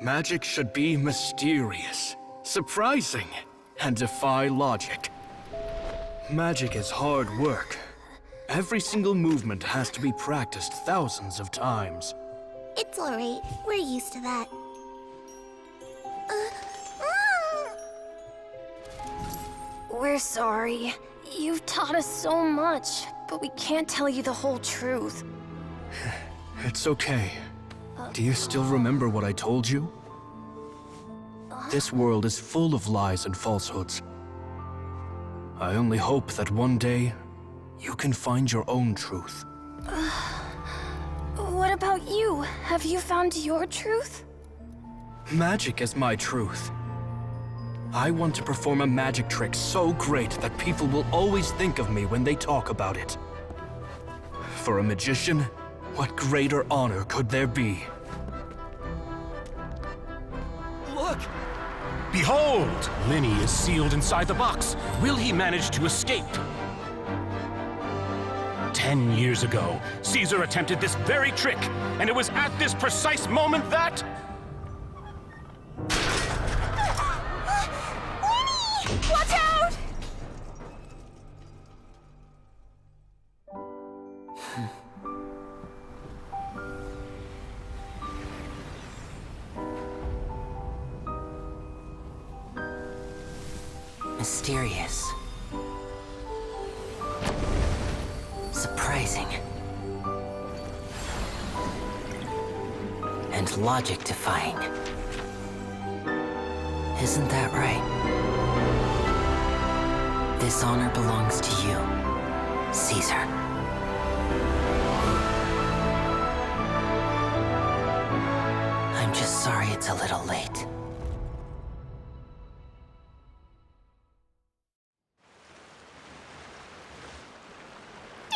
Magic should be mysterious, surprising, and defy logic. Magic is hard work. Every single movement has to be practiced thousands of times. It's alright. We're used to that. We're sorry. You've taught us so much, but we can't tell you the whole truth. It's okay. Do you still remember what I told you? This world is full of lies and falsehoods. I only hope that one day, you can find your own truth. What about you? Have you found your truth? Magic is my truth. I want to perform a magic trick so great that people will always think of me when they talk about it. For a magician, what greater honor could there be? Look! Behold! Lyney is sealed inside the box. Will he manage to escape? 10 years ago, Caesar attempted this very trick, and it was at this precise moment that... Lyney! Watch out! Mysterious. Surprising. And logic-defying. Isn't that right? This honor belongs to you, Caesar. I'm just sorry it's a little late.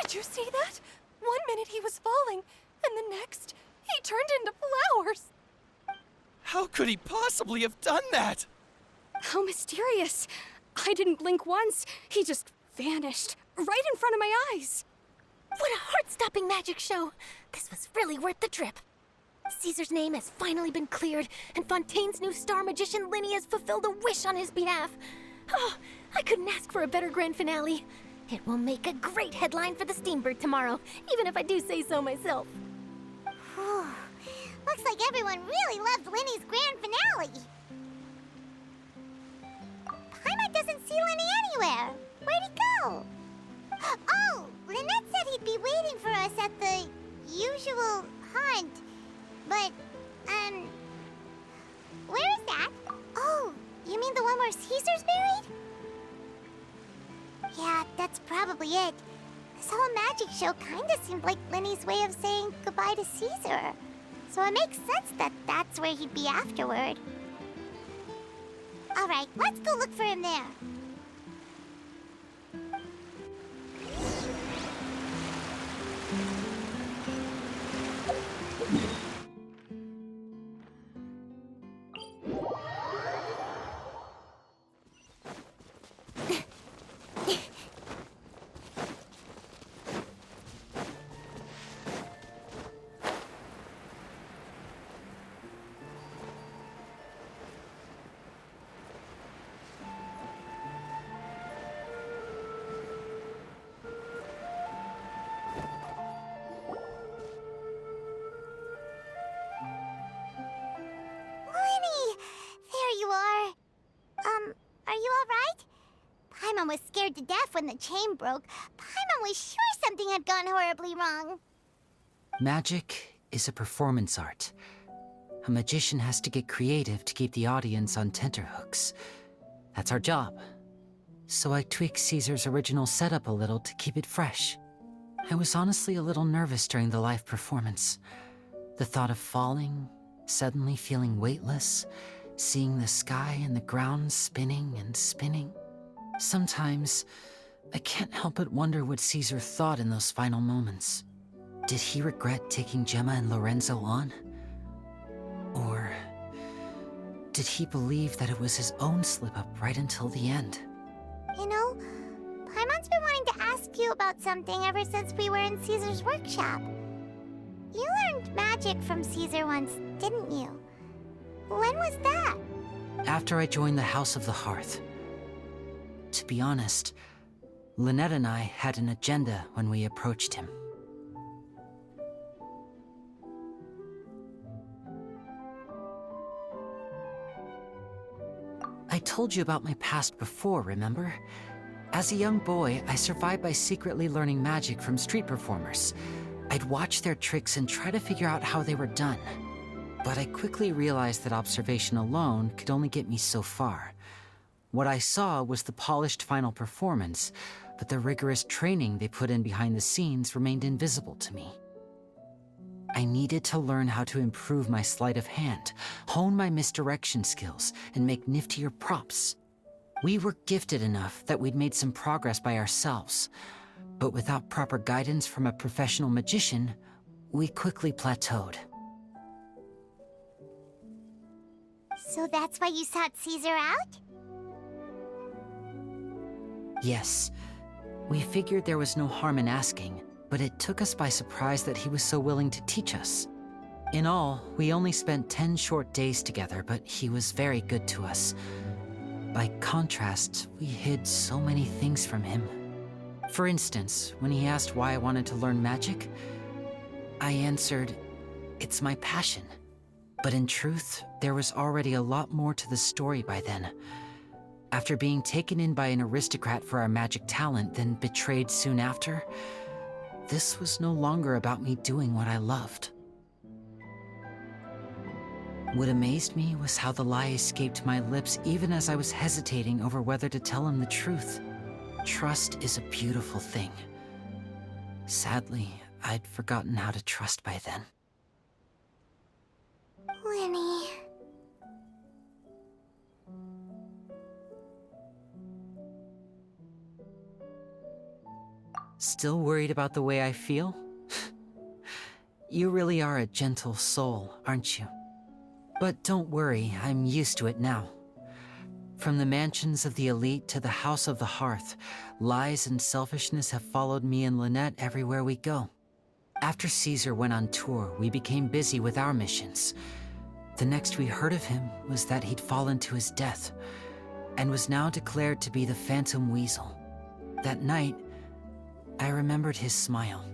Did you see that? 1 minute he was falling, and the next, he turned into flowers. How could he possibly have done that? How mysterious. I didn't blink once. He just vanished, right in front of my eyes. What a heart-stopping magic show! This was really worth the trip. Caesar's name has finally been cleared, and Fontaine's new star magician Lyney has fulfilled a wish on his behalf. Oh, I couldn't ask for a better grand finale. It will make a great headline for the Steambird tomorrow, even if I do say so myself. Looks like everyone really loved Lyney's grand finale. Paimon doesn't see Lyney anywhere. Where'd he go? Oh, Lynette said he'd be waiting for us at the usual haunt. But, where is that? Oh, you mean the one where Caesar's buried? Yeah, that's probably it. This whole magic show kinda seemed like Lyney's way of saying goodbye to Caesar. So it makes sense that that's where he'd be afterward. Alright, let's go look for him there. Are you alright? Paimon was scared to death when the chain broke. Paimon was sure something had gone horribly wrong. Magic is a performance art. A magician has to get creative to keep the audience on tenterhooks. That's our job. So I tweaked Caesar's original setup a little to keep it fresh. I was honestly a little nervous during the live performance. The thought of falling, suddenly feeling weightless, seeing the sky and the ground spinning and spinning. Sometimes, I can't help but wonder what Caesar thought in those final moments. Did he regret taking Gemma and Lorenzo on? Or did he believe that it was his own slip-up right until the end? You know, Paimon's been wanting to ask you about something ever since we were in Caesar's workshop. You learned magic from Caesar once, didn't you? When was that? After I joined the House of the Hearth. To be honest, Lynette and I had an agenda when we approached him. I told you about my past before, remember? As a young boy, I survived by secretly learning magic from street performers. I'd watch their tricks and try to figure out how they were done. But I quickly realized that observation alone could only get me so far. What I saw was the polished final performance, but the rigorous training they put in behind the scenes remained invisible to me. I needed to learn how to improve my sleight of hand, hone my misdirection skills, and make niftier props. We were gifted enough that we'd made some progress by ourselves, but without proper guidance from a professional magician, we quickly plateaued. So that's why you sought Caesar out? Yes. We figured there was no harm in asking, but it took us by surprise that he was so willing to teach us. In all, we only spent 10 short days together, but he was very good to us. By contrast, we hid so many things from him. For instance, when he asked why I wanted to learn magic, I answered, "It's my passion." But in truth, there was already a lot more to the story by then. After being taken in by an aristocrat for our magic talent, then betrayed soon after, this was no longer about me doing what I loved. What amazed me was how the lie escaped my lips even as I was hesitating over whether to tell him the truth. Trust is a beautiful thing. Sadly, I'd forgotten how to trust by then. Lyney. Still worried about the way I feel? You really are a gentle soul, aren't you? But don't worry, I'm used to it now. From the mansions of the elite to the House of the Hearth, lies and selfishness have followed me and Lynette everywhere we go. After Caesar went on tour, we became busy with our missions. The next we heard of him was that he'd fallen to his death, and was now declared to be the Phantom Weasel. That night, I remembered his smile.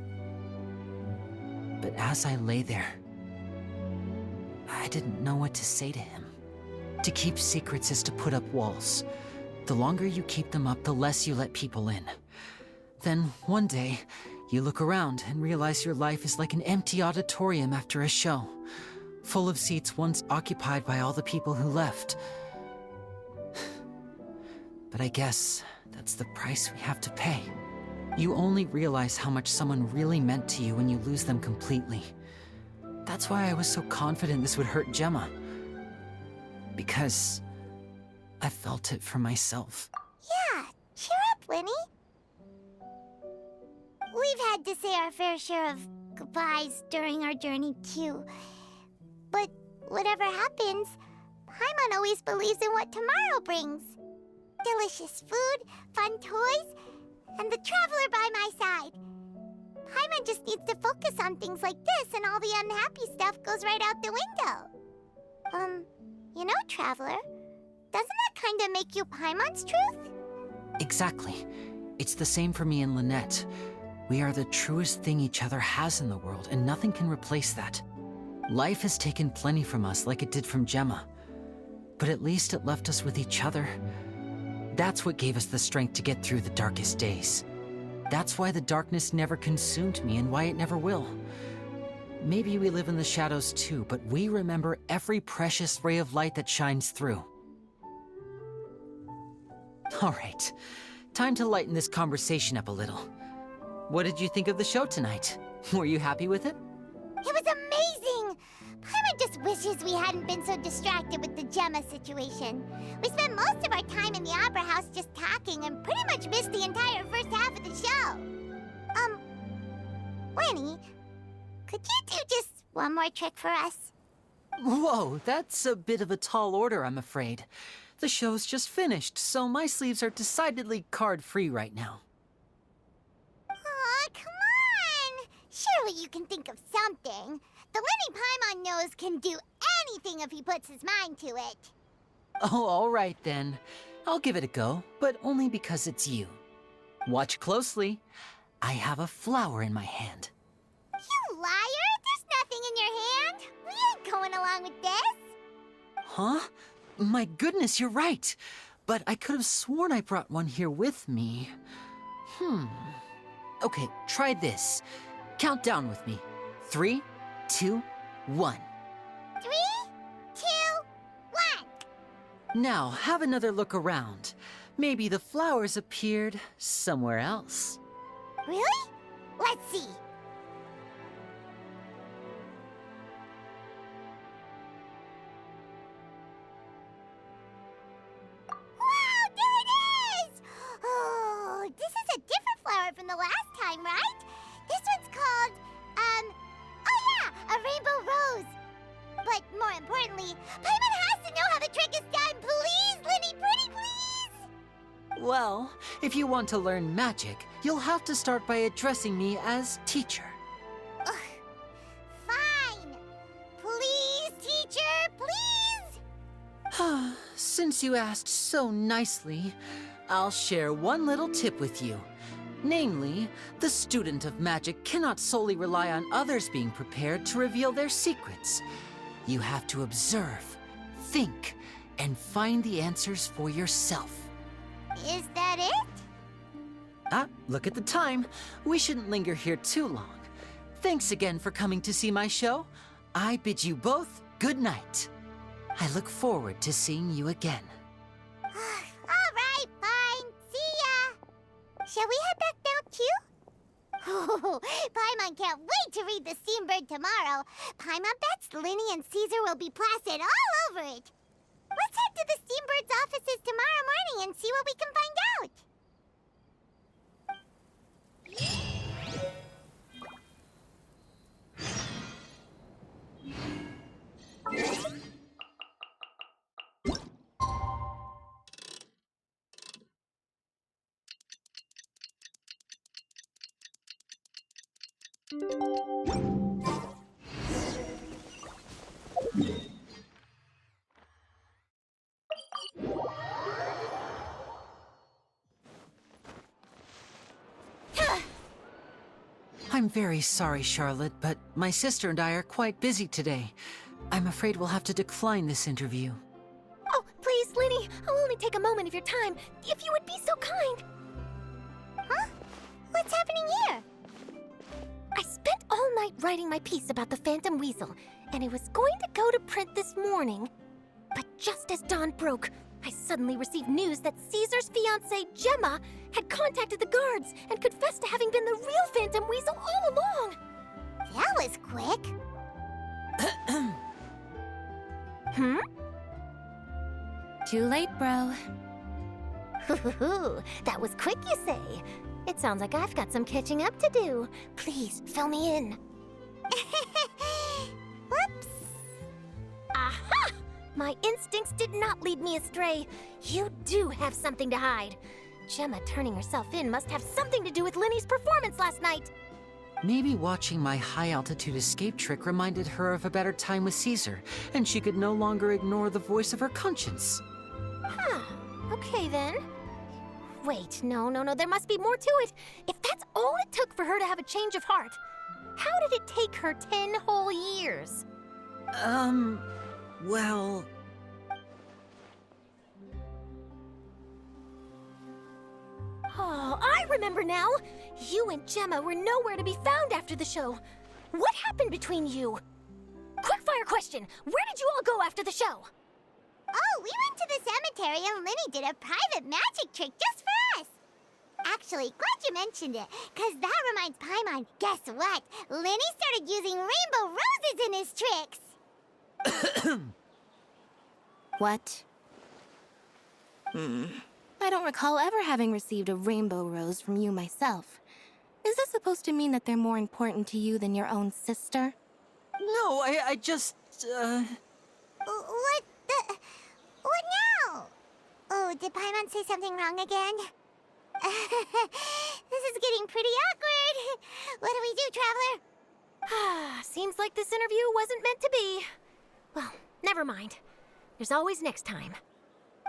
But as I lay there, I didn't know what to say to him. To keep secrets is to put up walls. The longer you keep them up, the less you let people in. Then, one day, you look around and realize your life is like an empty auditorium after a show, full of seats once occupied by all the people who left. But I guess that's the price we have to pay. You only realize how much someone really meant to you when you lose them completely. That's why I was so confident this would hurt Gemma. Because I felt it for myself. Yeah, cheer up, Lyney. We've had to say our fair share of goodbyes during our journey, too. But whatever happens, Paimon always believes in what tomorrow brings. Delicious food, fun toys, and the Traveler by my side. Paimon just needs to focus on things like this, and all the unhappy stuff goes right out the window. You know, Traveler, doesn't that kinda make you Paimon's truth? Exactly. It's the same for me and Lynette. We are the truest thing each other has in the world, and nothing can replace that. Life has taken plenty from us, like it did from Gemma. But at least it left us with each other. That's what gave us the strength to get through the darkest days. That's why the darkness never consumed me, and why it never will. Maybe we live in the shadows too, but we remember every precious ray of light that shines through. All right, time to lighten this conversation up a little. What did you think of the show tonight? Were you happy with it? It was amazing! Paimon just wishes we hadn't been so distracted with the Gemma situation. We spent most of our time in the Opera House just talking and pretty much missed the entire first half of the show. Lyney, could you do just one more trick for us? Whoa, that's a bit of a tall order, I'm afraid. The show's just finished, so my sleeves are decidedly card-free right now. Aw, come on! Surely you can think of something. The Lyney Paimon knows can do anything if he puts his mind to it. Oh, all right then. I'll give it a go, but only because it's you. Watch closely. I have a flower in my hand. You liar! There's nothing in your hand! We ain't going along with this! Huh? My goodness, you're right. But I could have sworn I brought one here with me. Okay, try this. Count down with me. 3, 2, 1. 3, 2, 1. Now, have another look around. Maybe the flowers appeared somewhere else. Really? Let's see. Wow, there it is! Oh, this is a different flower from the last time, right? This one's called, oh yeah, a rainbow rose. But more importantly, Paimon has to know how the trick is done. Please, Lyney, pretty please! Well, if you want to learn magic, you'll have to start by addressing me as teacher. Ugh. Fine. Please, teacher, please! Since you asked so nicely, I'll share one little tip with you. Namely, the student of magic cannot solely rely on others being prepared to reveal their secrets. You have to observe, think, and find the answers for yourself. Is that it? Look at the time. We shouldn't linger here too long. Thanks again for coming to see my show. I bid you both good night. I look forward to seeing you again. All right, fine. See ya. Shall we head back now, too? Oh, Paimon can't wait to read The Steambird tomorrow. Paimon bets Lyney and Caesar will be plastered all over it. Let's head to the Steambird's offices tomorrow morning and see what we can find out. I'm very sorry, Charlotte, but my sister and I are quite busy today. I'm afraid we'll have to decline this interview. Oh, please, Lyney, I'll only take a moment of your time, if you would be so kind. Huh? What's happening here? I spent all night writing my piece about the Phantom Weasel, and it was going to go to print this morning. But just as dawn broke, I suddenly received news that Caesar's fiancée, Gemma, had contacted the guards and confessed to having been the real Phantom Weasel all along. That was quick. Too late, bro. That was quick, you say? It sounds like I've got some catching up to do. Please, fill me in. Whoops. Aha! My instincts did not lead me astray. You do have something to hide. Gemma turning herself in must have something to do with Lyney's performance last night. Maybe watching my high-altitude escape trick reminded her of a better time with Caesar, and she could no longer ignore the voice of her conscience. Huh. Okay, then. Wait, no, there must be more to it. If that's all it took for her to have a change of heart, how did it take her 10 whole years? Well... Oh, I remember now! You and Gemma were nowhere to be found after the show. What happened between you? Quickfire question! Where did you all go after the show? Oh, we went to the cemetery and Lyney did a private magic trick just for us. Actually, glad you mentioned it, because that reminds Paimon. Guess what? Lyney started using rainbow roses in his tricks. What? I don't recall ever having received a rainbow rose from you myself. Is this supposed to mean that they're more important to you than your own sister? No, I just, What the... What now? Oh, did Paimon say something wrong again? This is getting pretty awkward. What do we do, Traveler? Seems like this interview wasn't meant to be. Well, never mind. There's always next time.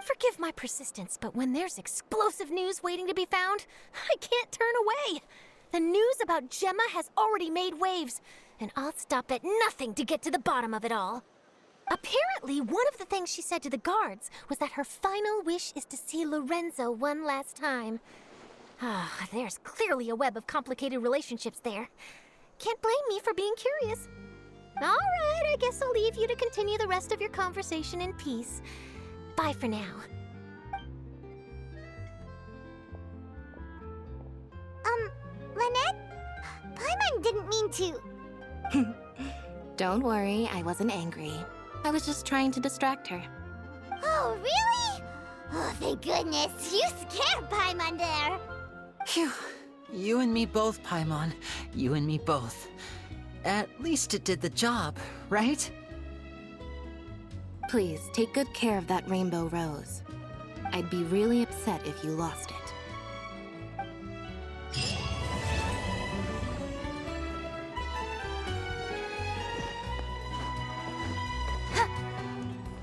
Forgive my persistence, but when there's explosive news waiting to be found, I can't turn away. The news about Gemma has already made waves, and I'll stop at nothing to get to the bottom of it all. Apparently, one of the things she said to the guards was that her final wish is to see Lorenzo one last time. Ah, there's clearly a web of complicated relationships there. Can't blame me for being curious. All right, I guess I'll leave you to continue the rest of your conversation in peace. Bye for now. Lynette? Paimon didn't mean to. Don't worry, I wasn't angry. I was just trying to distract her. Oh, really? Oh, thank goodness. You scared Paimon there. Phew. You and me both, Paimon. You and me both. At least it did the job, right? Please, take good care of that rainbow rose. I'd be really upset if you lost it.